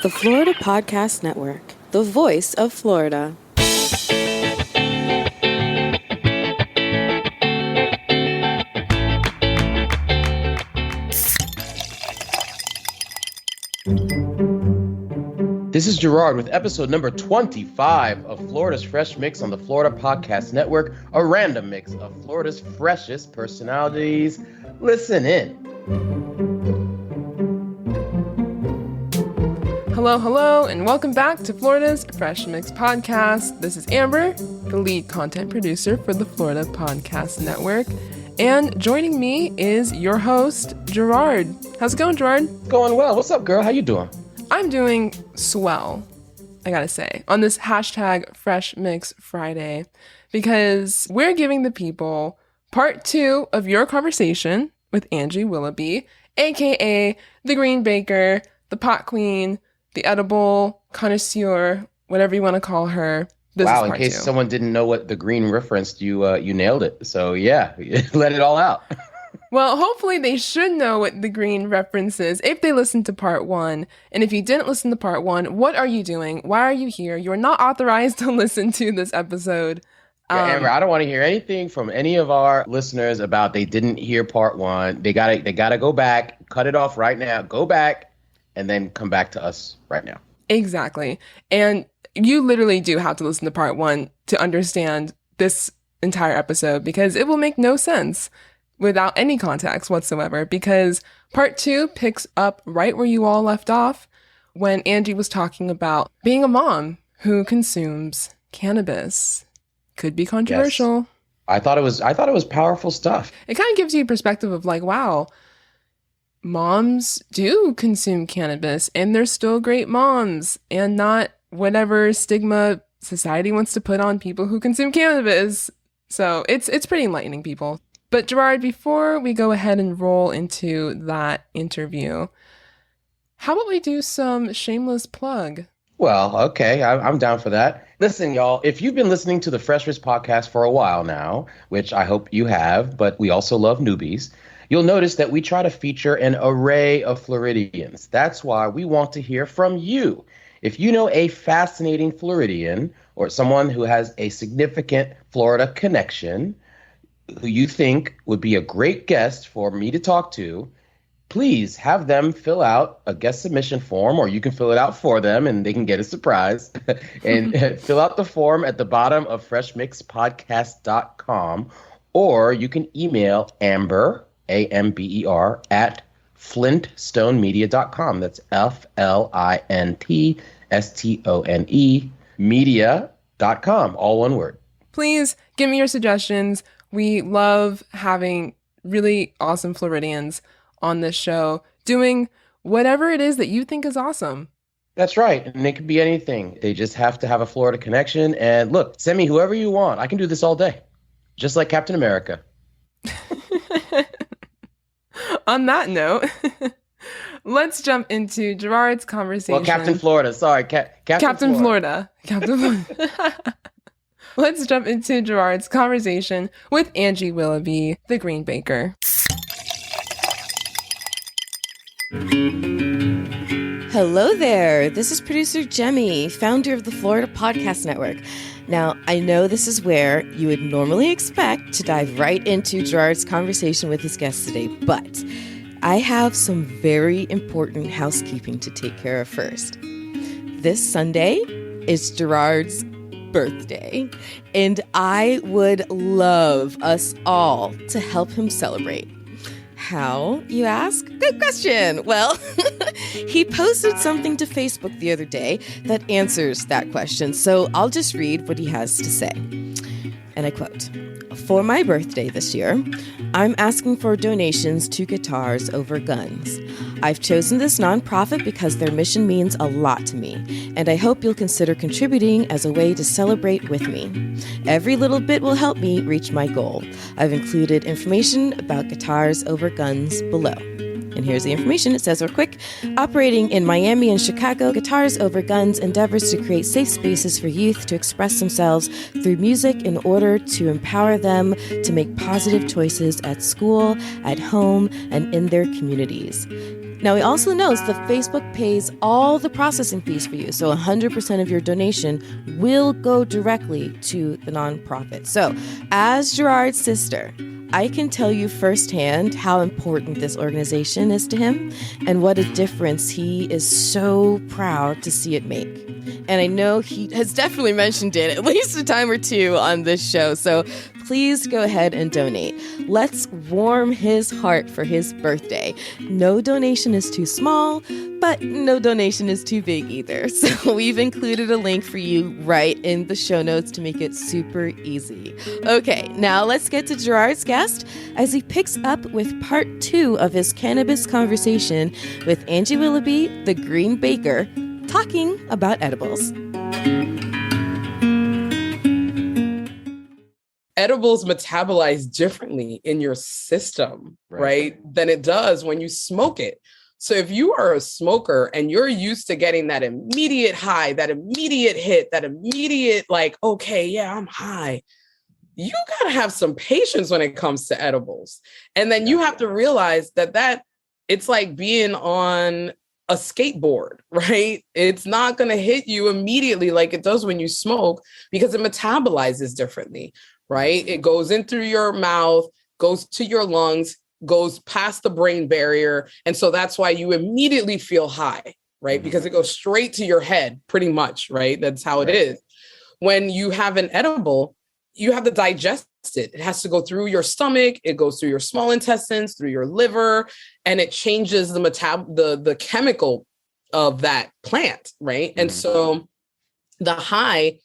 The Florida Podcast Network, the voice of Florida. This is Gerard with episode number 25 of Florida's Fresh Mix on the Florida Podcast Network, a random mix of Florida's freshest personalities. Listen in. Hello, and welcome back to Florida's Fresh Mix podcast. This is Amber, the lead content producer for the Florida Podcast Network. And joining me is your host, Gerard. How's it going, Gerard? Going well. What's up, girl? How you doing? I'm doing swell, I gotta say, on this hashtag Fresh Mix Friday, because we're giving the people part 2 of your conversation with Angie Willoughby, a.k.a. the Green Baker, the Pot Queen, the Edible Connoisseur, whatever you want to call her. This wow, is in case 2. someone didn't know what the green referenced, you nailed it. So yeah, let it all out. Well, hopefully they should know what the green reference is if they listened to part 1. And if you didn't listen to part 1, what are you doing? Why are you here? You're not authorized to listen to this episode. Amber, I don't want to hear anything from any of our listeners about they didn't hear part 1. They gotta go back, cut it off right now, go back, and then come back to us right now. Exactly. And you literally do have to listen to part 1 to understand this entire episode, because it will make no sense without any context whatsoever, because part 2 picks up right where you all left off when Angie was talking about being a mom who consumes cannabis. Could be controversial. Yes. I thought it was powerful stuff. It kind of gives you a perspective of like, wow, moms do consume cannabis and they're still great moms, and not whatever stigma society wants to put on people who consume cannabis. So it's pretty enlightening, people. But Gerard, before we go ahead and roll into that interview, how about we do some shameless plug? Well, okay, I'm down for that. Listen, y'all, if you've been listening to the Fresh Mix podcast for a while now, which I hope you have, but we also love newbies, you'll notice that we try to feature an array of Floridians. That's why we want to hear from you. If you know a fascinating Floridian or someone who has a significant Florida connection, who you think would be a great guest for me to talk to, please have them fill out a guest submission form, or you can fill it out for them and they can get a surprise. And fill out the form at the bottom of freshmixpodcast.com, or you can email Amber, A-M-B-E-R, at flintstonemedia.com. That's FLINTSTONE media.com, all one word. Please give me your suggestions. We love having really awesome Floridians on this show doing whatever it is that you think is awesome. That's right. And it could be anything. They just have to have a Florida connection. And look, send me whoever you want. I can do this all day. Just like Captain America. On that note, let's jump into Gerard's conversation. Well, Captain Florida. Sorry, Captain Florida. Captain Florida. Let's jump into Gerard's conversation with Angie Willoughby, the Green Baker. Hello there. This is producer Jaime, founder of the Florida Podcast Network. Now, I know this is where you would normally expect to dive right into Gerard's conversation with his guest today, but I have some very important housekeeping to take care of first. This Sunday is Gerard's birthday, and I would love us all to help him celebrate. How, you ask? Good question. Well, he posted something to Facebook the other day that answers that question, so I'll just read what he has to say. And I quote, "For my birthday this year, I'm asking for donations to Guitars Over Guns. I've chosen this nonprofit because their mission means a lot to me, and I hope you'll consider contributing as a way to celebrate with me. Every little bit will help me reach my goal. I've included information about Guitars Over Guns below." And here's the information. It says real quick: operating in Miami and Chicago, Guitars Over Guns endeavors to create safe spaces for youth to express themselves through music in order to empower them to make positive choices at school, at home, and in their communities. Now, he also knows that Facebook pays all the processing fees for you, so 100% of your donation will go directly to the nonprofit. So, as Gerard's sister, I can tell you firsthand how important this organization is to him and what a difference he is so proud to see it make. And I know he has definitely mentioned it at least a time or two on this show, so please go ahead and donate. Let's warm his heart for his birthday. No donation is too small, but no donation is too big either. So we've included a link for you right in the show notes to make it super easy. Okay, now let's get to Gerard's guest as he picks up with part 2 of his cannabis conversation with Angie Willoughby, the Green Baker, talking about edibles. Edibles metabolize differently in your system, right, than it does when you smoke it. So if you are a smoker and you're used to getting that immediate high, that immediate hit, that immediate like, okay, yeah, I'm high, you got to have some patience when it comes to edibles. And then you have to realize that it's like being on a skateboard, right? It's not going to hit you immediately like it does when you smoke because it metabolizes differently, right? It goes in through your mouth, goes to your lungs, goes past the brain barrier. And so that's why you immediately feel high, right? Because it goes straight to your head pretty much, right? That's how it is. When you have an edible, you have to digest it. It has to go through your stomach. It goes through your small intestines, through your liver, and it changes the chemical of that plant, right? And so the high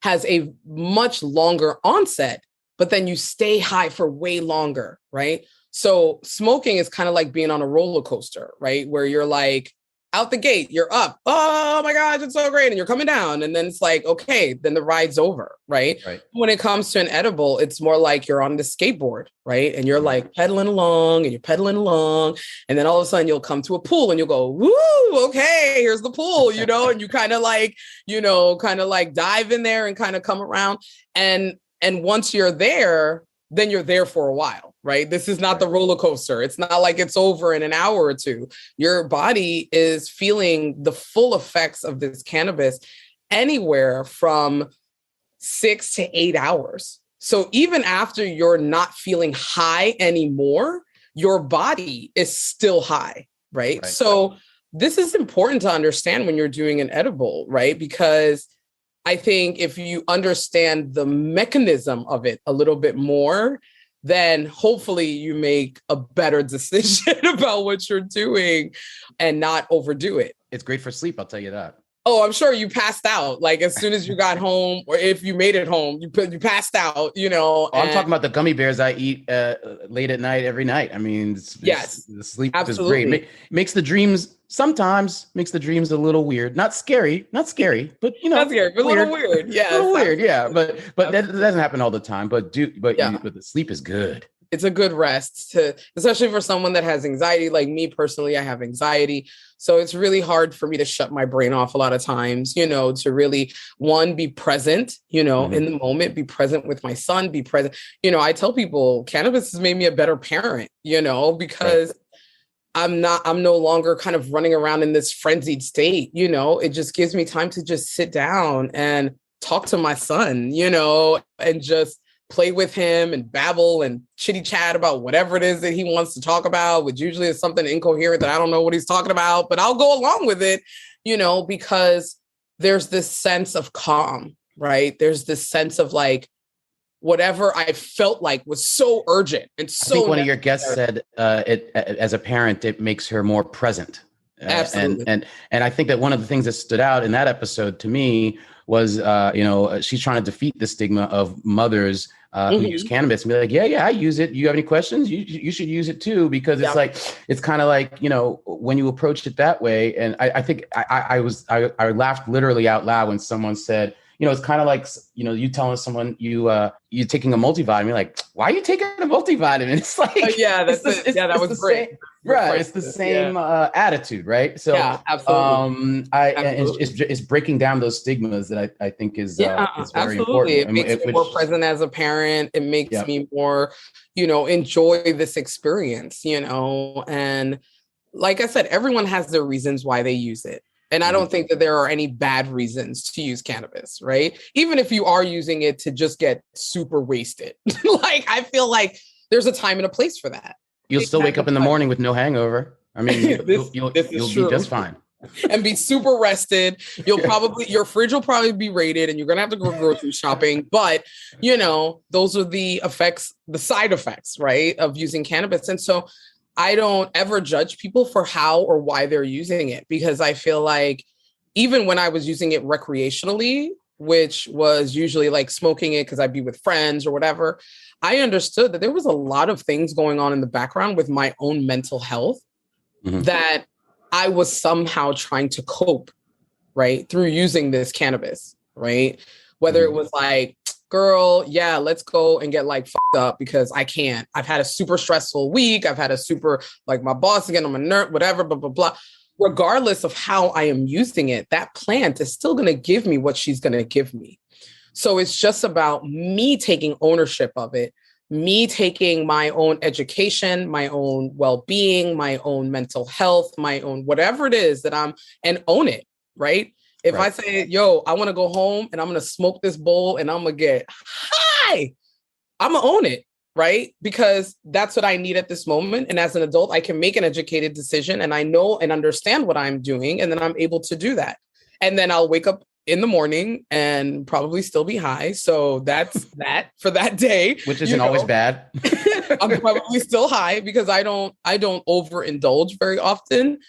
has a much longer onset, but then you stay high for way longer, right? So smoking is kind of like being on a roller coaster, right? Where you're like out the gate, you're up. Oh my gosh, it's so great. And you're coming down. And then it's like, okay, then the ride's over, right? When it comes to an edible, it's more like you're on the skateboard, right? And you're like pedaling along and you're pedaling along. And then all of a sudden you'll come to a pool and you'll go, woo, okay, here's the pool, and you kind of like, dive in there and kind of come around. And once you're there, then you're there for a while, right? This is not the roller coaster. It's not like it's over in an hour or two. Your body is feeling the full effects of this cannabis anywhere from 6 to 8 hours. So even after you're not feeling high anymore, your body is still high, right? So this is important to understand when you're doing an edible, right? Because I think if you understand the mechanism of it a little bit more, then hopefully you make a better decision about what you're doing and not overdo it. It's great for sleep, I'll tell you that. Oh, I'm sure you passed out. Like as soon as you got home, or if you made it home, you passed out, I'm talking about the gummy bears I eat late at night, every night. I mean, the sleep is great. Makes the dreams a little weird. Not scary, but not scary, but a little weird. Yeah, a little weird. Yeah, but that doesn't happen all the time. But the sleep is good. It's a good rest, especially for someone that has anxiety. Like me personally, I have anxiety. So it's really hard for me to shut my brain off a lot of times, to really, be present, in the moment, be present with my son, be present. I tell people cannabis has made me a better parent, because I'm no longer kind of running around in this frenzied state, it just gives me time to just sit down and talk to my son, and just play with him and babble and chitty chat about whatever it is that he wants to talk about, which usually is something incoherent that I don't know what he's talking about, but I'll go along with it, because there's this sense of calm, right? There's this sense of like, whatever I felt like was so urgent and so. I think one of your guests said, as a parent, it makes her more present. Absolutely. And I think that one of the things that stood out in that episode to me was, she's trying to defeat the stigma of mothers who use cannabis and be like, yeah, I use it. You have any questions? You should use it too, because it's kind of like, when you approach it that way. And I think I laughed literally out loud when someone said, it's kind of like, you telling someone you're taking a multivitamin, you're like, why are you taking a multivitamin? It's like, that was great. Right. It's the same attitude. Right. So, absolutely. It's breaking down those stigmas that I think is very absolutely important. It makes me more present as a parent. It makes me more, enjoy this experience, and like I said, everyone has their reasons why they use it. And I don't think that there are any bad reasons to use cannabis, right? Even if you are using it to just get super wasted. Like, I feel like there's a time and a place for that. You'll still wake up in the morning with no hangover. I mean, you'll be just fine. And be super rested. Your fridge will probably be raided and you're going to have to go grocery shopping. But, you know, those are the effects, the side effects, right, of using cannabis. And so I don't ever judge people for how or why they're using it, because I feel like even when I was using it recreationally, which was usually like smoking it because I'd be with friends or whatever, I understood that there was a lot of things going on in the background with my own mental health that I was somehow trying to cope, right, through using this cannabis, right? Whether it was like, girl, yeah, let's go and get like fucked up because I can't. I've had a super stressful week. I've had a super, like, my boss again, I'm a nerd, whatever, blah, blah, blah. Regardless of how I am using it, that plant is still going to give me what she's going to give me. So it's just about me taking ownership of it, me taking my own education, my own well-being, my own mental health, my own whatever it is that and own it, right? If I say, yo, I want to go home and I'm going to smoke this bowl and I'm going to get high, I'm going to own it, right? Because that's what I need at this moment. And as an adult, I can make an educated decision and I know and understand what I'm doing. And then I'm able to do that. And then I'll wake up in the morning and probably still be high. So that's that for that day. Which isn't always bad. I'm probably still high because I don't overindulge very often.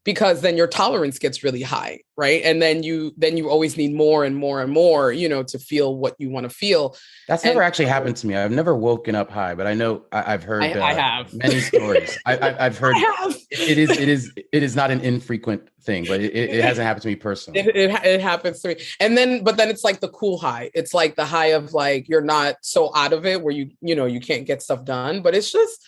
Because then your tolerance gets really high, right? And then you always need more and more and more, you know, to feel what you want to feel. That's never actually happened to me. I've never woken up high, but I know I've heard I have many stories. I've heard it is not an infrequent thing, but it hasn't happened to me personally. It happens to me. But then it's like the cool high. It's like the high of like, you're not so out of it where you can't get stuff done, but it's just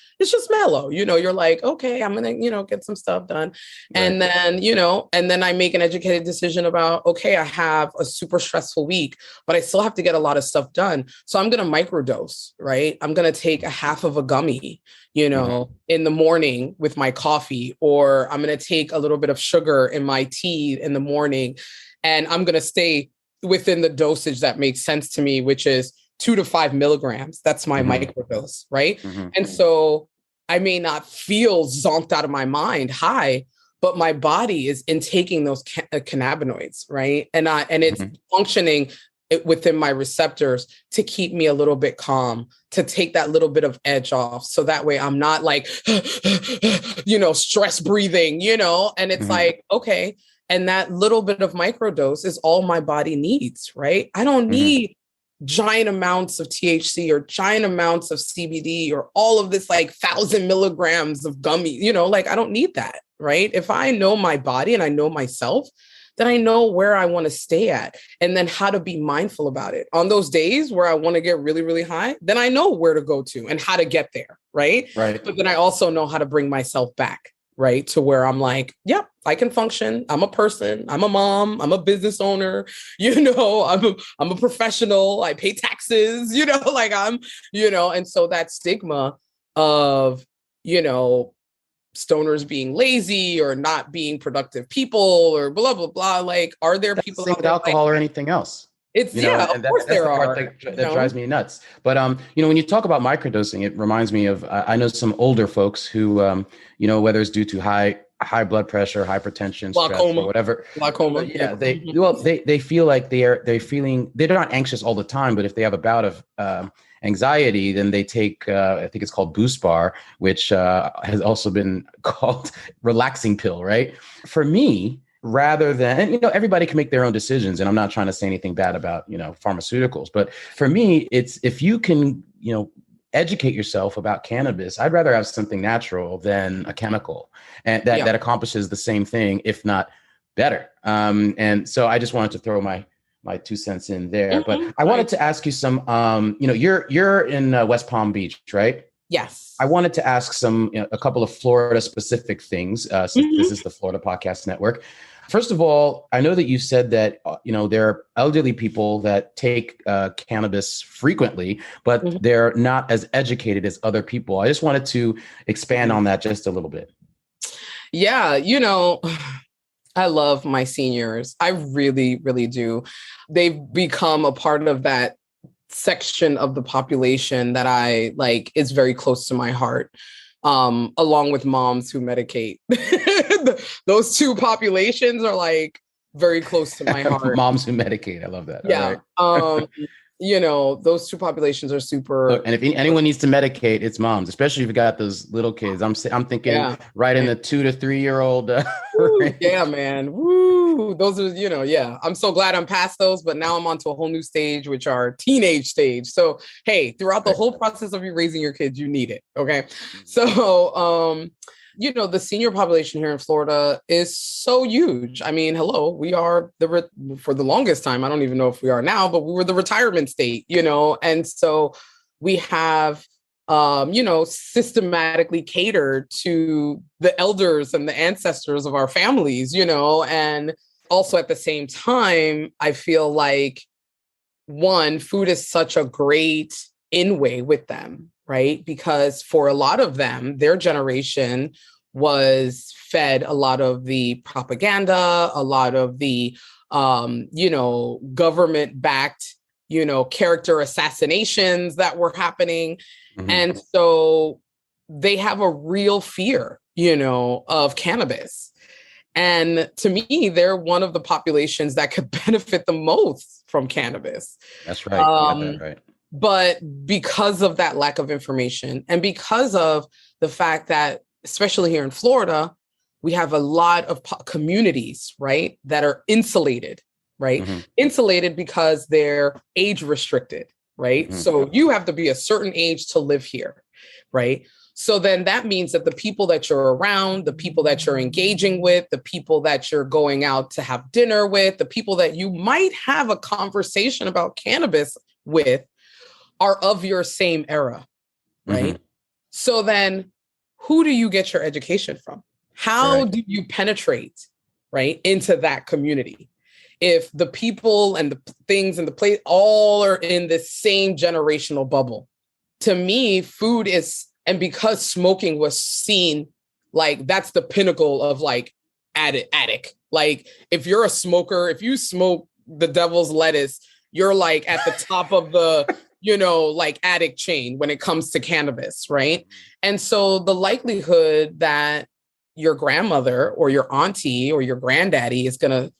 mellow. You know, you're like, okay, I'm going to, get some stuff done. Right. And then, I make an educated decision about, okay, I have a super stressful week, but I still have to get a lot of stuff done. So I'm going to microdose, right? I'm going to take a half of a gummy, in the morning with my coffee, or I'm going to take a little bit of sugar in my tea in the morning. And I'm going to stay within the dosage that makes sense to me, which is 2 to 5 milligrams. That's my microdose, right? And so I may not feel zonked out of my mind high, but my body is intaking those cannabinoids, right? And it's functioning within my receptors to keep me a little bit calm, to take that little bit of edge off. So that way I'm not like, stress breathing, and it's like, okay. And that little bit of microdose is all my body needs, right? I don't need giant amounts of THC or giant amounts of CBD or all of this like 1,000 milligrams of gummy, I don't need that, right? If I know my body and I know myself, then I know where I want to stay at and then how to be mindful about it. On those days where I want to get really, really high, then I know where to go to and how to get there, right? Right. But then I also know how to bring myself back, right? To where I'm like, yep, I can function. I'm a person. I'm a mom. I'm a business owner. I'm a professional. I pay taxes, and so that stigma of, stoners being lazy or not being productive people or blah, blah, blah. Like, are there people with alcohol or anything else? It's of course there are. That drives me nuts. But when you talk about microdosing, it reminds me of I know some older folks who whether it's due to high blood pressure, hypertension, stress, or whatever. Glaucoma. Yeah, they feel like they're not anxious all the time, but if they have a bout of anxiety, then they take I think it's called Boost Bar, which has also been called relaxing pill, right? For me, rather than, everybody can make their own decisions, and I'm not trying to say anything bad about, pharmaceuticals, but for me, it's if you can, educate yourself about cannabis, I'd rather have something natural than a chemical and that accomplishes the same thing, if not better. And so I just wanted to throw my 2 cents in there, but I wanted to ask you some, you're in West Palm Beach, right? Yes. I wanted to ask a couple of Florida specific things, since this is the Florida Podcast Network. First of all, I know that you said that, there are elderly people that take cannabis frequently, but they're not as educated as other people. I just wanted to expand on that just a little bit. Yeah, I love my seniors. I really, really do. They've become a part of that section of the population that I like is very close to my heart, along with moms who medicate. Those two populations are like very close to my heart. Moms who medicate. I love that. Yeah. Those two populations are super. Look, and if anyone needs to medicate, it's moms, especially if you got those little kids. I'm thinking right in the 2 to 3 year old. Yeah, man. Woo. Those are, yeah. I'm so glad I'm past those, but now I'm onto a whole new stage, which are teenage stage. So, hey, throughout the whole process of you raising your kids, you need it. Okay. So, the senior population here in Florida is so huge. I mean, hello, we are for the longest time, I don't even know if we are now, but we were the retirement state, and so we have, systematically catered to the elders and the ancestors of our families, and also at the same time, I feel like food is such a great in-way with them. Right? Because for a lot of them, their generation was fed a lot of the propaganda, a lot of the, government-backed, character assassinations that were happening. Mm-hmm. And so they have a real fear, of cannabis. And to me, they're one of the populations that could benefit the most from cannabis. That's right. You got that right. But because of that lack of information and because of the fact that, especially here in Florida, we have a lot of communities, right, that are insulated, right? Mm-hmm. Insulated because they're age restricted, right? Mm-hmm. So you have to be a certain age to live here, right? So then that means that the people that you're around, the people that you're engaging with, the people that you're going out to have dinner with, the people that you might have a conversation about cannabis with, are of your same era, right? Mm-hmm. So then who do you get your education from? How do you penetrate, right, into that community? If the people and the things and the place all are in this same generational bubble. To me, food is, and because smoking was seen, like that's the pinnacle of like addict. Like if you're a smoker, if you smoke the devil's lettuce, you're like at the top of the like addict chain when it comes to cannabis, right? And so the likelihood that your grandmother or your auntie or your granddaddy is going to,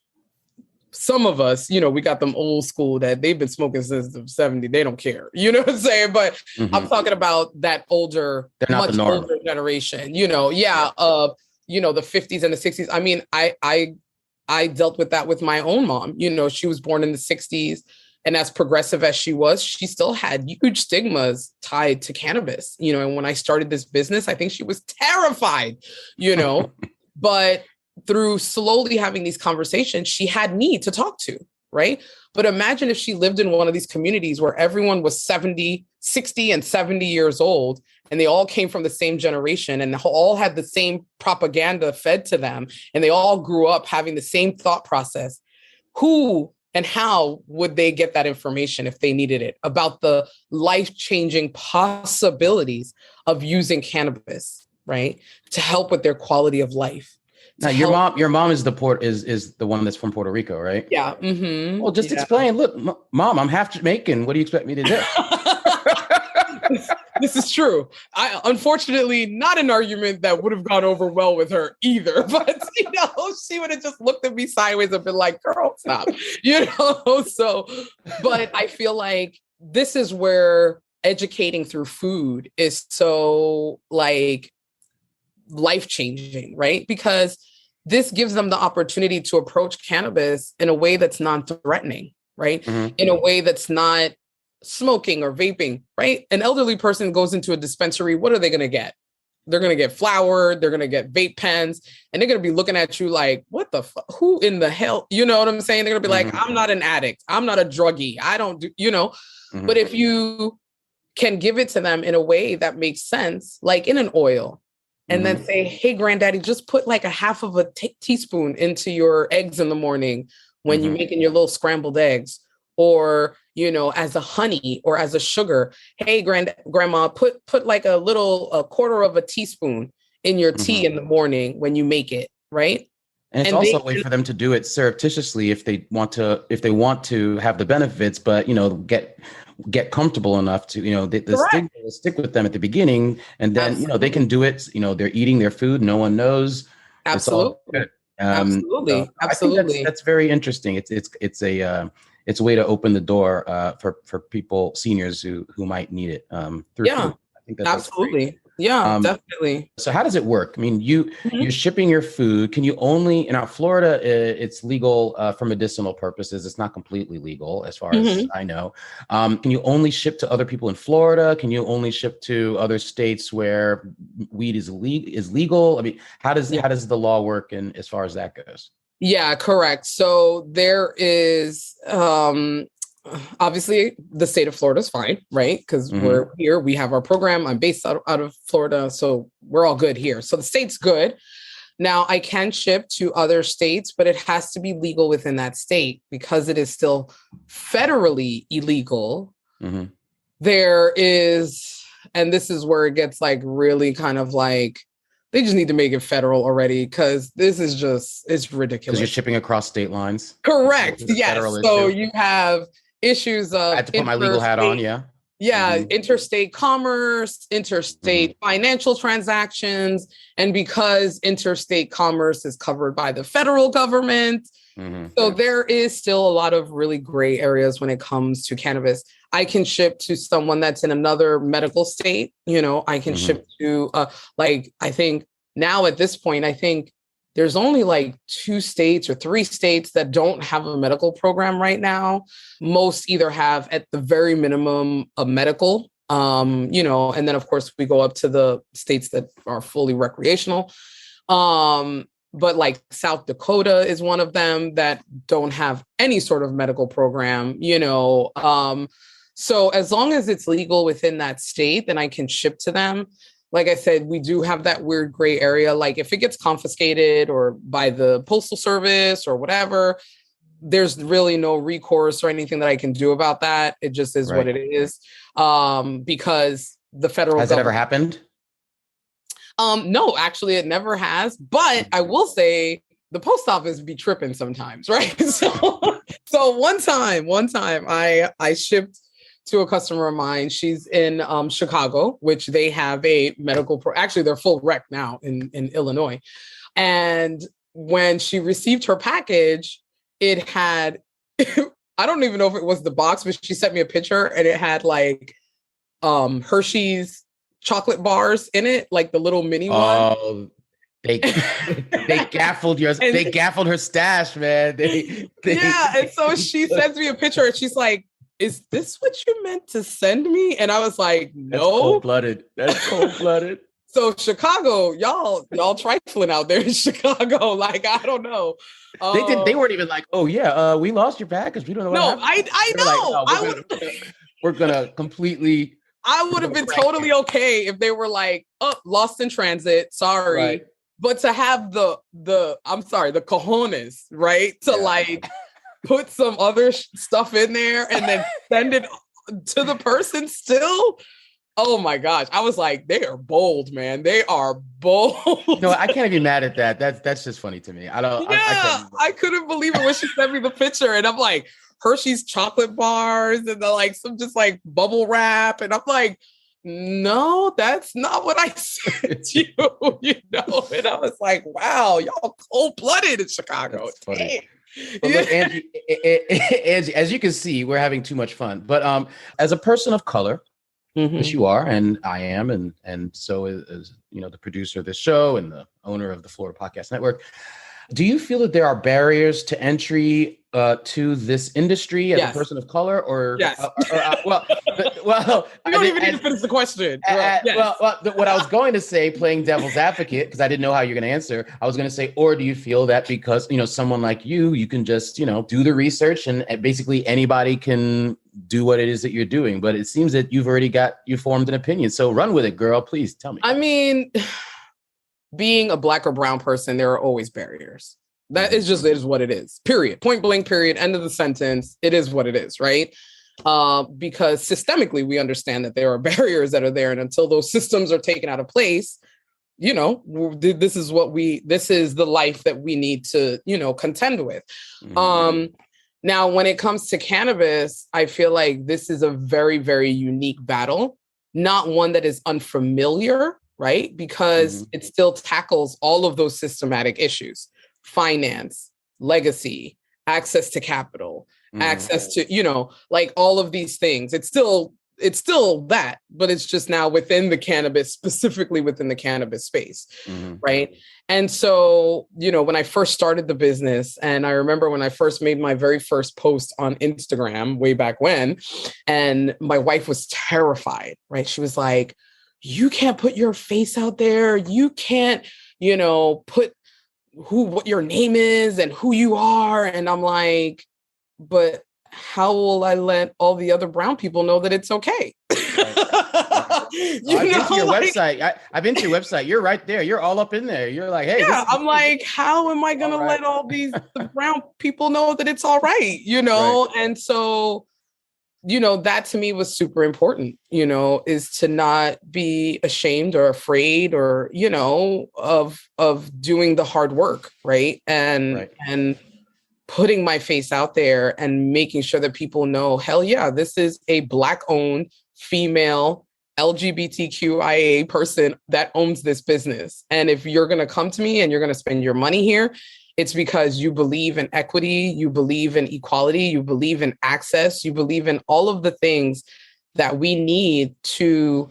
some of us, we got them old school that they've been smoking since the 70s. They don't care. You know what I'm saying? But mm-hmm. I'm talking about that older, much older generation, the 50s and the 60s. I mean, I dealt with that with my own mom. She was born in the 60s. And as progressive as she was, she still had huge stigmas tied to cannabis, and when I started this business, I think she was terrified, but through slowly having these conversations, she had me to talk to, right? But imagine if she lived in one of these communities where everyone was 60 and 70 years old, and they all came from the same generation and all had the same propaganda fed to them, and they all grew up having the same thought process. Who and how would they get that information if they needed it about the life-changing possibilities of using cannabis, right? To help with their quality of life. Now, your mom is the one that's from Puerto Rico, right? Yeah. Mm-hmm. Well, just explain. Look, Mom, I'm half Jamaican. What do you expect me to do? This is true. Unfortunately, not an argument that would have gone over well with her either. But, she would have just looked at me sideways and been like, girl, stop. So, but I feel like this is where educating through food is so like life-changing, right? Because this gives them the opportunity to approach cannabis in a way that's non-threatening, right? Mm-hmm. In a way that's not smoking or vaping, right? An elderly person goes into a dispensary. What are they going to get? They're going to get flour. They're going to get vape pens, and they're going to be looking at you like, what the fuck? Who in the hell? You know what I'm saying? They're going to be like, I'm not an addict. I'm not a druggie. I don't do, mm-hmm. But if you can give it to them in a way that makes sense, like in an oil, and then say, hey, granddaddy, just put like a half of a teaspoon into your eggs in the morning when you're making your little scrambled eggs, or, as a honey or as a sugar. Hey, grandma, put like a quarter of a teaspoon in your tea in the morning when you make it, right? And it's also a way for them to do it surreptitiously if they want to have the benefits, but get comfortable enough to, the stigma will stick with them at the beginning, and then they can do it. They're eating their food, no one knows. Absolutely. So I think that's very interesting. It's a way to open the door for people, seniors who might need it through food. I think that's absolutely. Yeah, definitely. So how does it work? I mean, you're shipping your food. Can you only, in Florida, it's legal for medicinal purposes. It's not completely legal as far as I know. Can you only ship to other people in Florida? Can you only ship to other states where weed is legal? I mean, how does the law work and as far as that goes? Yeah, correct. So there is, obviously the state of Florida is fine, right? Because we're here, we have our program. I'm based out of Florida, so we're all good here. So the state's good. Now I can ship to other states, but it has to be legal within that state because it is still federally illegal. There is, and this is where it gets like really kind of like, they just need to make it federal already because this is just, it's ridiculous. Because you're shipping across state lines. Correct. Yes. So you have issues of, I had to put my legal hat on. Interstate commerce, interstate financial transactions, and because interstate commerce is covered by the federal government, so there is still a lot of really gray areas when it comes to cannabis. I can ship to someone that's in another medical state. I can ship to I think now at this point, I think there's only like 2 states or 3 states that don't have a medical program right now. Most either have at the very minimum a medical, and then of course we go up to the states that are fully recreational. But like South Dakota is one of them that don't have any sort of medical program, so as long as it's legal within that state, then I can ship to them. Like I said, we do have that weird gray area. Like if it gets confiscated or by the postal service or whatever, there's really no recourse or anything that I can do about that. It just is what it is. Because the federal Has it ever happened? No, actually it never has. But I will say the post office be tripping sometimes, right? So one time I shipped to a customer of mine. She's in Chicago, which they have a medical actually they're full rec now in Illinois. And when she received her package, it had I don't even know if it was the box, but she sent me a picture and it had like Hershey's chocolate bars in it, like the little mini one. They gaffled her stash, man. And so she sends me a picture and she's like, "Is this what you meant to send me?" And I was like, "No." That's cold-blooded. So Chicago, y'all trifling out there in Chicago. Like, I don't know. They weren't even like, "Oh yeah, we lost your package. We don't know what happened." I know. Like, we're gonna completely. I would have been totally okay if they were like, "Oh, lost in transit. Sorry." Right. But to have the cojones, right? To like put some other stuff in there and then send it to the person still. Oh my gosh. I was like, they are bold, man. They are bold. I can't be mad at that. That's just funny to me. I couldn't believe it when she sent me the picture and I'm like, Hershey's chocolate bars and like some just like bubble wrap. And I'm like, no, that's not what I sent you, And I was like, wow, y'all cold-blooded in Chicago. That's funny. But look, Angie, as you can see, we're having too much fun. But as a person of color, which you are, and I am, and so is the producer of this show and the owner of the Florida Podcast Network, do you feel that there are barriers to entry to this industry as a person of color, or yes? Well, you don't even need to finish the question. What I was going to say, playing devil's advocate, because I didn't know how you're going to answer, I was going to say, or do you feel that because someone like you can just do the research and basically anybody can do what it is that you're doing? But it seems that you formed an opinion, so run with it, girl. Please tell me. I mean, being a Black or brown person, there are always barriers. That is just, it is what it is, period. Point blank, period, end of the sentence. It is what it is, right? Because systemically, we understand that there are barriers that are there. And until those systems are taken out of place, this is the life that we need to, contend with. Mm-hmm. Now, when it comes to cannabis, I feel like this is a very, very unique battle, not one that is unfamiliar, right? Because it still tackles all of those systematic issues: finance, legacy, access to capital, access to, like all of these things. It's still that, but it's just now within the cannabis, specifically within the cannabis space, right? And so, when I first started the business, and I remember when I first made my very first post on Instagram way back when, and my wife was terrified, right? She was like, you can't put your face out there. You can't, put what your name is and who you are. And I'm like, but how will I let all the other brown people know that it's okay? I've been to your website. I've been to your website. You're right there. You're all up in there. You're like, hey. Yeah, I'm like, how am I going to let all the brown people know that it's all right? Right. And so, that to me was super important, is to not be ashamed or afraid or, of doing the hard work. Right. And putting my face out there and making sure that people know, hell yeah, this is a Black-owned female LGBTQIA person that owns this business. And if you're going to come to me and you're going to spend your money here, it's because you believe in equity, you believe in equality, you believe in access, you believe in all of the things that we need to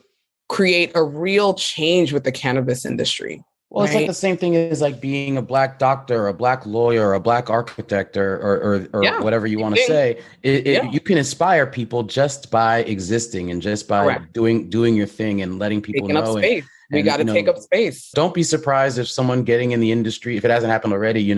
create a real change with the cannabis industry. Well, it's like the same thing as like being a Black doctor, a Black lawyer, or a Black architect, or whatever you want to say. You can inspire people just by existing and just by doing your thing and letting people know. We got to take up space. Don't be surprised if someone getting in the industry, if it hasn't happened already,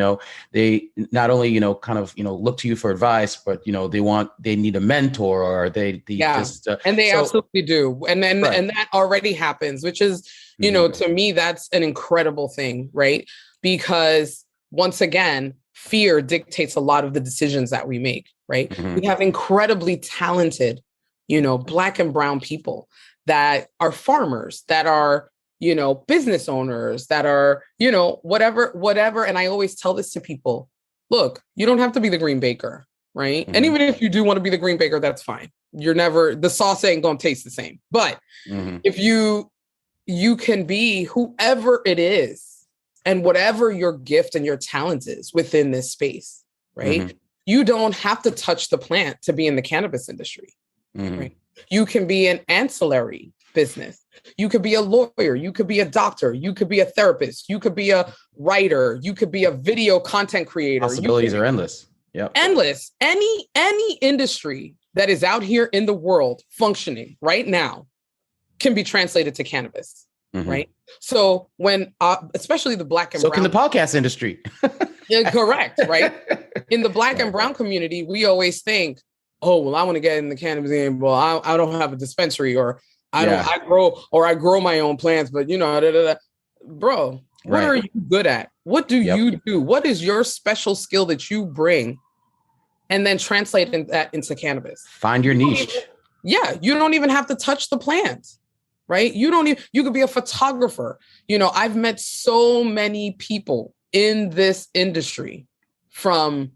they not only, kind of, look to you for advice, but, they need a mentor, or they just. And they absolutely do. And that already happens, which is, to me, that's an incredible thing, right? Because once again, fear dictates a lot of the decisions that we make, right? We have incredibly talented, Black and brown people that are farmers, that are, business owners, that are, whatever. And I always tell this to people, look, you don't have to be the green baker, right? And even if you do want to be the green baker, that's fine. The sauce ain't going to taste the same. But if you can be whoever it is and whatever your gift and your talent is within this space, right? You don't have to touch the plant to be in the cannabis industry, right? You can be an ancillary business. You could be a lawyer. You could be a doctor. You could be a therapist. You could be a writer. You could be a video content creator. Possibilities are endless. Yeah, endless. Any industry that is out here in the world functioning right now can be translated to cannabis, right? So when, especially the Black and brown. So can the podcast industry. Correct, right? In the Black and brown community, we always think, oh, well, I want to get in the cannabis game. Well, I don't have a dispensary, or I grow my own plants, but bro, what are you good at? What do you do? What is your special skill that you bring? And then translate that into cannabis. Find your niche. You don't even have to touch the plant, right? You could be a photographer. I've met so many people in this industry, from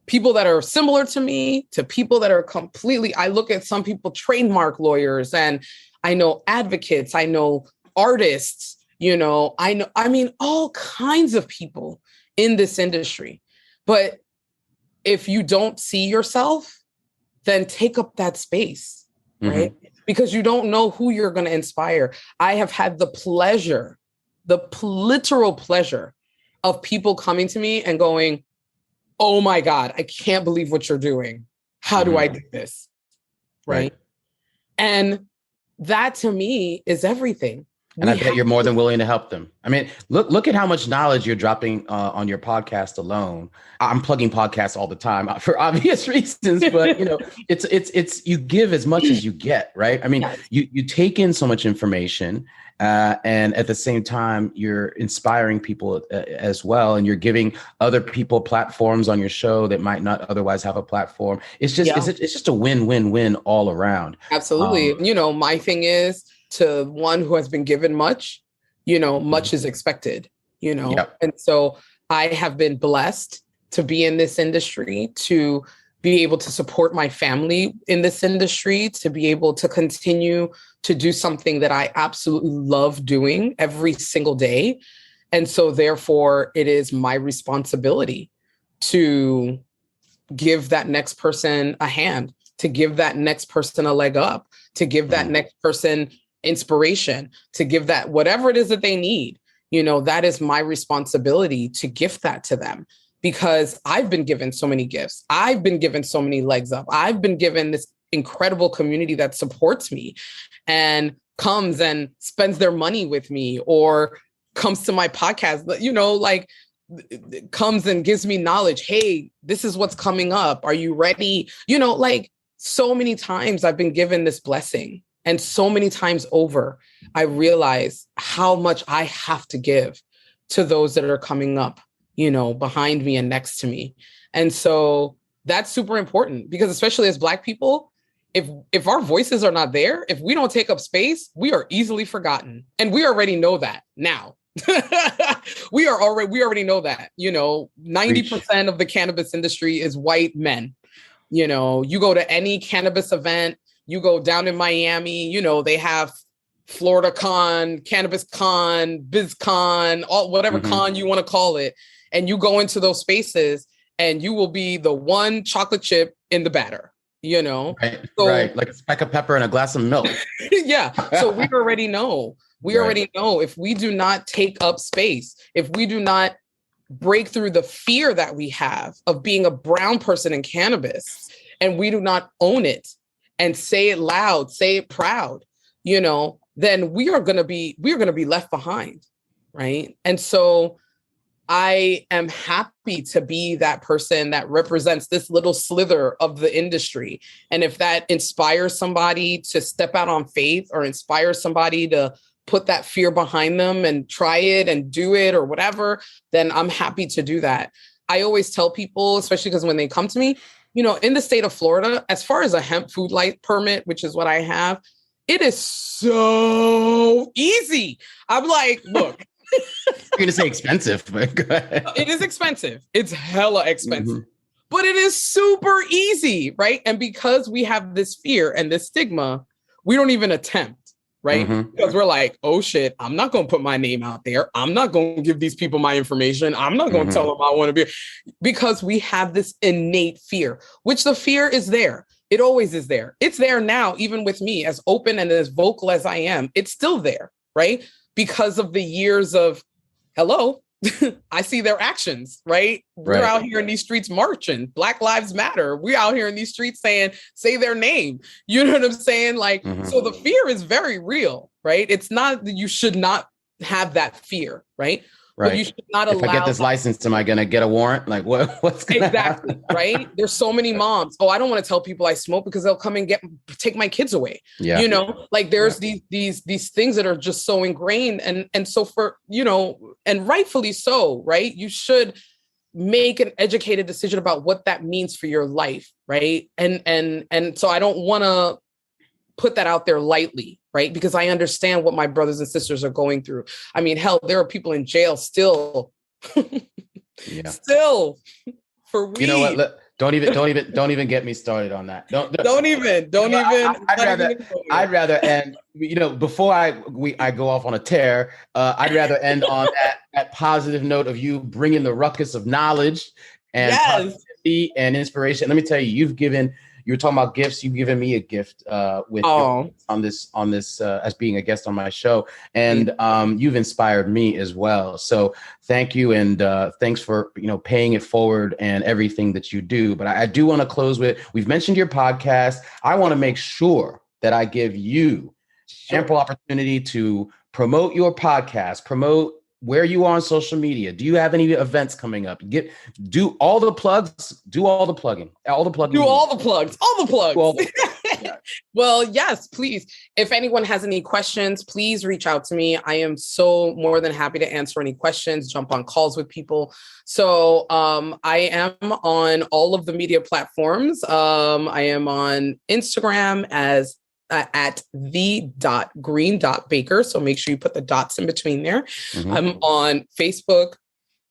people that are similar to me to people that are completely, I look at some people, trademark lawyers, and I know advocates, I know artists, all kinds of people in this industry. But if you don't see yourself, then take up that space, right? Because you don't know who you're going to inspire. I have had the literal pleasure of people coming to me and going, oh my God, I can't believe what you're doing. How do I do this? Right. And that to me is everything. And I bet you're more than willing to help them. I mean, look at how much knowledge you're dropping on your podcast alone. I'm plugging podcasts all the time for obvious reasons, but it's you give as much as you get, right? I mean, you take in so much information, and at the same time, you're inspiring people as well, and you're giving other people platforms on your show that might not otherwise have a platform. It's just a win-win-win all around. Absolutely. My thing is, to one who has been given much, much is expected, Yep. And so I have been blessed to be in this industry, to be able to support my family in this industry, to be able to continue to do something that I absolutely love doing every single day. And so therefore, it is my responsibility to give that next person a hand, to give that next person a leg up, to give that next person inspiration, to give that whatever it is that they need. That is my responsibility to gift that to them, because I've been given so many gifts. I've been given so many legs up. I've been given this incredible community that supports me and comes and spends their money with me, or comes to my podcast, comes and gives me knowledge. Hey, this is what's coming up. Are you ready? So many times I've been given this blessing, and so many times over, I realize how much I have to give to those that are coming up, behind me and next to me. And so that's super important, because especially as Black people, if our voices are not there, if we don't take up space, we are easily forgotten. And we already know that now. we already know that, 90% of the cannabis industry is white men. You go to any cannabis event, you go down in Miami, they have Florida Con, Cannabis Con, Biz Con, whatever con you want to call it. And you go into those spaces and you will be the one chocolate chip in the batter, Right, so, right. Like a speck of pepper and a glass of milk. Yeah. So we already know. Already know, if we do not take up space, if we do not break through the fear that we have of being a brown person in cannabis, and we do not own it and say it loud, say it proud, then we are going to be left behind. Right. And so I am happy to be that person that represents this little slither of the industry. And if that inspires somebody to step out on faith, or inspires somebody to put that fear behind them and try it and do it or whatever, then I'm happy to do that. I always tell people, especially because when they come to me, in the state of Florida, as far as a hemp food light permit, which is what I have, it is so easy. I'm like, look. You're going to say expensive, but go ahead. It is expensive. It's hella expensive. But it is super easy, right? And because we have this fear and this stigma, we don't even attempt. Right? Because we're like, oh shit, I'm not going to put my name out there. I'm not going to give these people my information. I'm not going to tell them I want to be, because we have this innate fear, which the fear is there. It always is there. It's there now, even with me, as open and as vocal as I am, it's still there, right? Because of the years of, hello, I see their actions, right? We're out here in these streets marching. Black Lives Matter. We're out here in these streets saying, say their name. You know what I'm saying? So the fear is very real, right? It's not that you should not have that fear, right? Right. But you should not allow. If I get this license, am I going to get a warrant? Like what's going to happen? Right? There's so many moms. Oh, I don't want to tell people I smoke because they'll come and take my kids away. Yeah. There's these things that are just so ingrained. And so for, and rightfully so, right? You should make an educated decision about what that means for your life. Right. And so I don't want to put that out there lightly, right? Because I understand what my brothers and sisters are going through. I mean, hell, there are people in jail still, still for weed. You know what? Look, don't even get me started on that. Don't even. I'd rather end. Before I go off on a tear, I'd rather end on that positive note of you bringing the ruckus of knowledge and positivity and inspiration. Let me tell you, you were talking about gifts. You've given me a gift with on this as being a guest on my show, and you've inspired me as well. So thank you, and thanks for paying it forward and everything that you do. But I do want to close with, we've mentioned your podcast. I want to make sure that I give you ample opportunity to promote your podcast, promote where you are on social media. Do you have any events coming up? Do all the plugs. Do all the plugging. All the plugging. Do all the plugs. All the plugs. Well, yes, please. If anyone has any questions, please reach out to me. I am so more than happy to answer any questions, jump on calls with people. So I am on all of the media platforms. I am on Instagram as at the.green.baker. So make sure you put the dots in between there. Mm-hmm. I'm on Facebook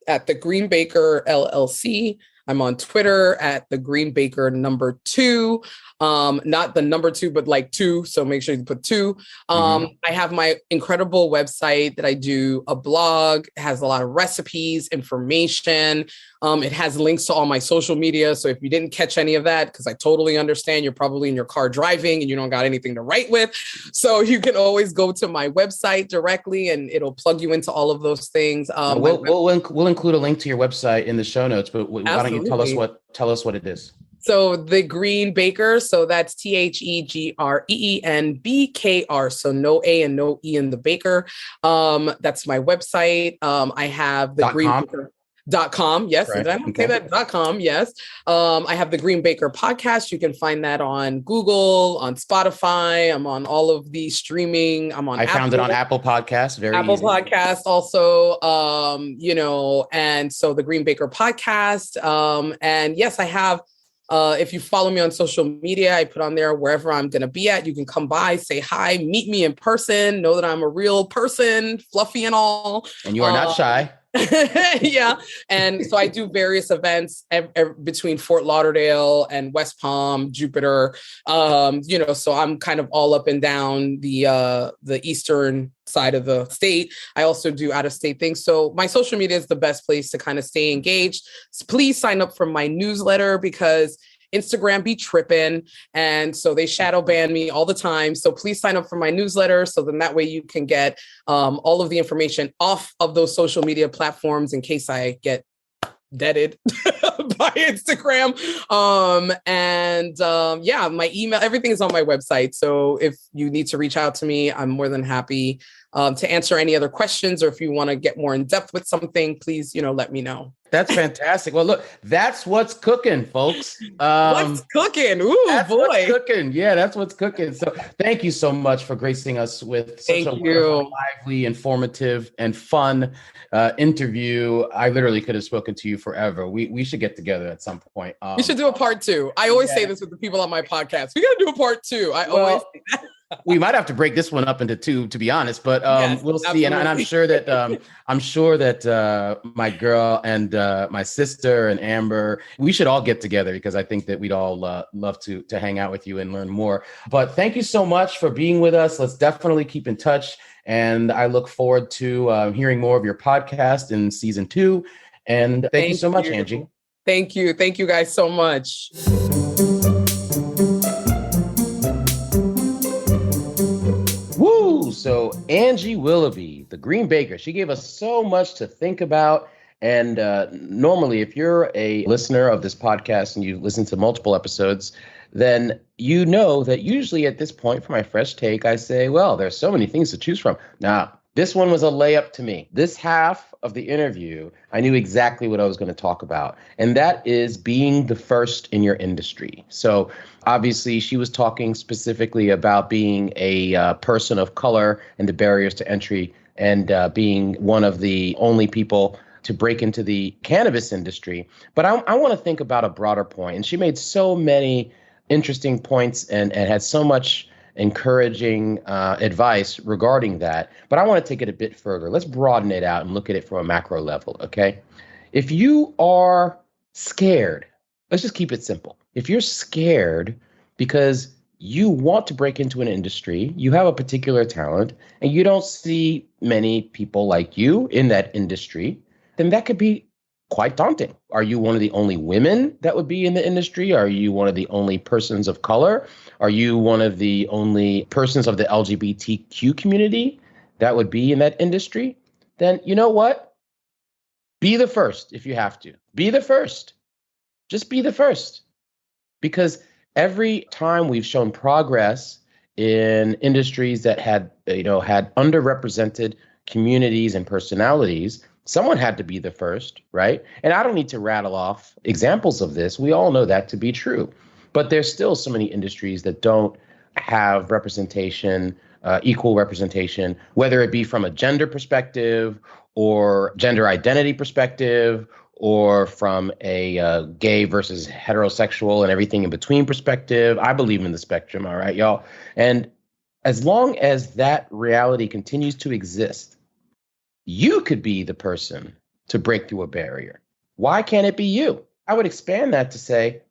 at the Green Baker LLC. I'm on Twitter at the Green Baker #2. Not the number 2, but like 2. So make sure you put 2. I have my incredible website that I do a blog. It has a lot of recipes, information. It has links to all my social media. So if you didn't catch any of that, because I totally understand you're probably in your car driving and you don't got anything to write with. So you can always go to my website directly and it'll plug you into all of those things. We'll include a link to your website in the show notes, but why don't you tell us what it is? So the Green Baker, so that's TheGreenBKR. So no A and no E in the Baker. That's my website. I have the Green Baker. .com. Yes. Right. Did I not say that? .com. Yes. I have the Green Baker podcast. You can find that on Google, on Spotify. I'm on all of the streaming. I found it on Apple Podcasts. Apple easy. Podcasts also, and so the Green Baker podcast. And yes, I have, if you follow me on social media, I put on there wherever I'm going to be at. You can come by, say hi, meet me in person, know that I'm a real person, fluffy and all. And you are not shy. Yeah. And so I do various events between Fort Lauderdale and West Palm, Jupiter. So I'm kind of all up and down the eastern side of the state. I also do out of state things. So my social media is the best place to kind of stay engaged. So please sign up for my newsletter because Instagram be tripping. And so they shadow ban me all the time. So please sign up for my newsletter. So then that way you can get all of the information off of those social media platforms in case I get deaded by Instagram. My email, everything is on my website. So if you need to reach out to me, I'm more than happy to answer any other questions, or if you want to get more in depth with something, please, let me know. That's fantastic. Well, look, that's what's cooking, folks. What's cooking? Ooh, that's boy. What's cooking. Yeah, that's what's cooking. So thank you so much for gracing us with such a wonderful, lively, informative, and fun interview. I literally could have spoken to you forever. We should get together at some point. We should do a part 2. I always say this with the people on my podcast. We got to do a part 2. Always say that. We might have to break this one up into 2, to be honest, but yes, we'll see. And I'm sure that my girl and my sister and Amber, we should all get together because I think that we'd all love to hang out with you and learn more. But thank you so much for being with us. Let's definitely keep in touch. And I look forward to hearing more of your podcast in season 2. And thank you so much, Angie. Thank you. Thank you guys so much. So Angie Willoughby, the Green Baker, she gave us so much to think about. And normally, if you're a listener of this podcast and you listen to multiple episodes, then you know that usually at this point, for my fresh take, I say, well, there's so many things to choose from. Now, this one was a layup to me. This half of the interview, I knew exactly what I was going to talk about, and that is being the first in your industry. So obviously, she was talking specifically about being a person of color and the barriers to entry, and being one of the only people to break into the cannabis industry. But I want to think about a broader point, and she made so many interesting points and had so much encouraging advice regarding that. But I want to take it a bit further. Let's broaden it out and look at it from a macro level, okay? If you are scared, let's just keep it simple. If you're scared because you want to break into an industry, you have a particular talent, and you don't see many people like you in that industry, then that could be quite daunting. Are you one of the only women that would be in the industry? Are you one of the only persons of color? Are you one of the only persons of the LGBTQ community that would be in that industry? Then you know what? Be the first if you have to. Be the first. Just be the first. Because every time we've shown progress in industries that had underrepresented communities and personalities, someone had to be the first, right? And I don't need to rattle off examples of this. We all know that to be true. But there's still so many industries that don't have representation, equal representation, whether it be from a gender perspective or gender identity perspective or from a gay versus heterosexual and everything in between perspective. I believe in the spectrum, all right, y'all. And as long as that reality continues to exist, you could be the person to break through a barrier. Why can't it be you? I would expand that to say,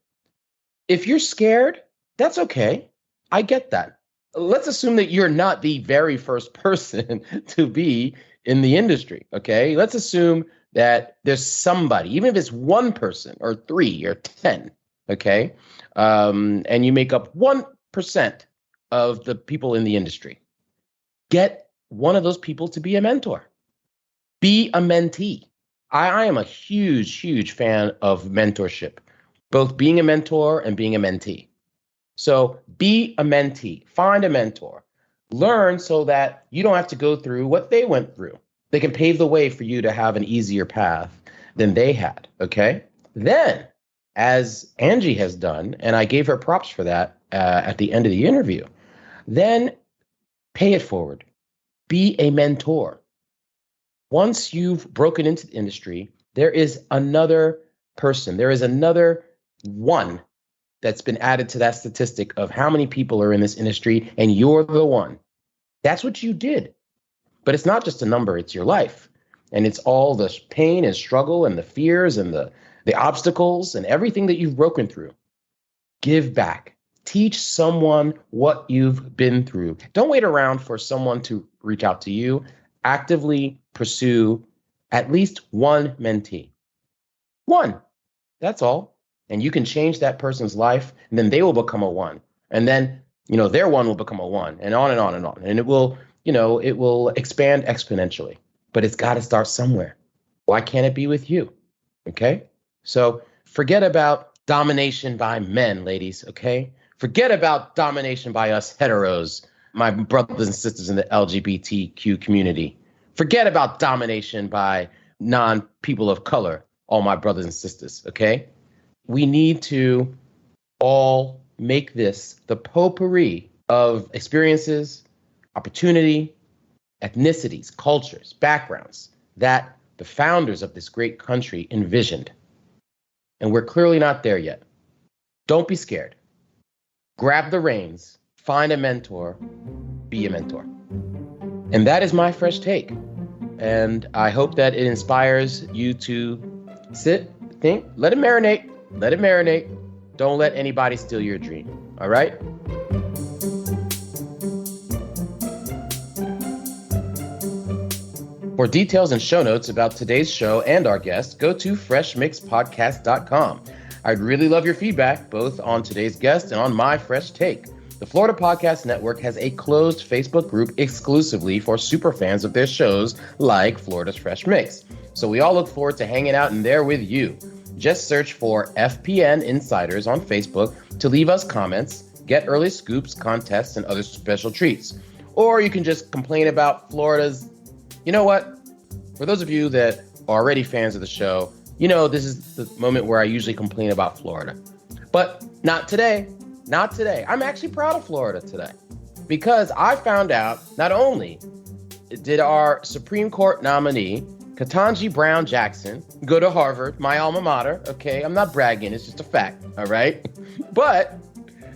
if you're scared, that's okay. I get that. Let's assume that you're not the very first person to be in the industry, okay? Let's assume that there's somebody, even if it's one person or 3 or 10, okay? And you make up 1% of the people in the industry. Get one of those people to be a mentor. Be a mentee. I am a huge, huge fan of mentorship, both being a mentor and being a mentee. So be a mentee, find a mentor, learn so that you don't have to go through what they went through. They can pave the way for you to have an easier path than they had, okay? Then, as Angie has done, and I gave her props for that at the end of the interview, then pay it forward. Be a mentor. Once you've broken into the industry, there is another person, there is another one that's been added to that statistic of how many people are in this industry, and you're the one. That's what you did. But it's not just a number, it's your life. And it's all the pain and struggle and the fears and the obstacles and everything that you've broken through. Give back. Teach someone what you've been through. Don't wait around for someone to reach out to you. Actively pursue at least one mentee. One. That's all. And you can change that person's life, and then they will become a one. And then, their one will become a one, and on and on and on. And it will, it will expand exponentially. But it's got to start somewhere. Why can't it be with you? Okay? So forget about domination by men, ladies, okay? Forget about domination by us heteros, my brothers and sisters in the LGBTQ community. Forget about domination by non-people of color, all my brothers and sisters, okay? We need to all make this the potpourri of experiences, opportunity, ethnicities, cultures, backgrounds that the founders of this great country envisioned. And we're clearly not there yet. Don't be scared. Grab the reins, find a mentor, be a mentor. And that is my fresh take. And I hope that it inspires you to sit, think, let it marinate. Let it marinate. Don't let anybody steal your dream. All right? For details and show notes about today's show and our guest, go to freshmixpodcast.com. I'd really love your feedback, both on today's guest and on my fresh take. The Florida Podcast Network has a closed Facebook group exclusively for superfans of their shows like Florida's Fresh Mix. So we all look forward to hanging out in there with you. Just search for FPN Insiders on Facebook to leave us comments, get early scoops, contests, and other special treats. Or you can just complain about Florida's. You know what? For those of you that are already fans of the show, this is the moment where I usually complain about Florida. But not today. Not today. I'm actually proud of Florida today because I found out not only did our Supreme Court nominee, Ketanji Brown Jackson, go to Harvard, my alma mater, okay? I'm not bragging, it's just a fact, all right? But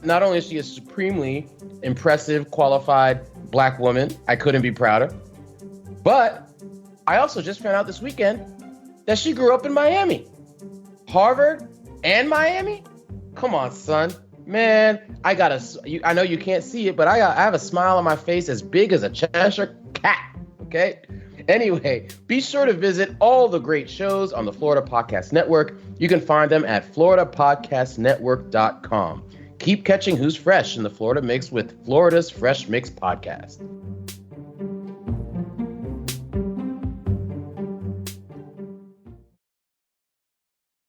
not only is she a supremely impressive, qualified Black woman, I couldn't be prouder, but I also just found out this weekend that she grew up in Miami. Harvard and Miami? Come on, son. Man, I know you can't see it, but I have a smile on my face as big as a Cheshire cat, okay? Anyway, be sure to visit all the great shows on the Florida Podcast Network. You can find them at floridapodcastnetwork.com. Keep catching Who's Fresh in the Florida Mix with Florida's Fresh Mix Podcast.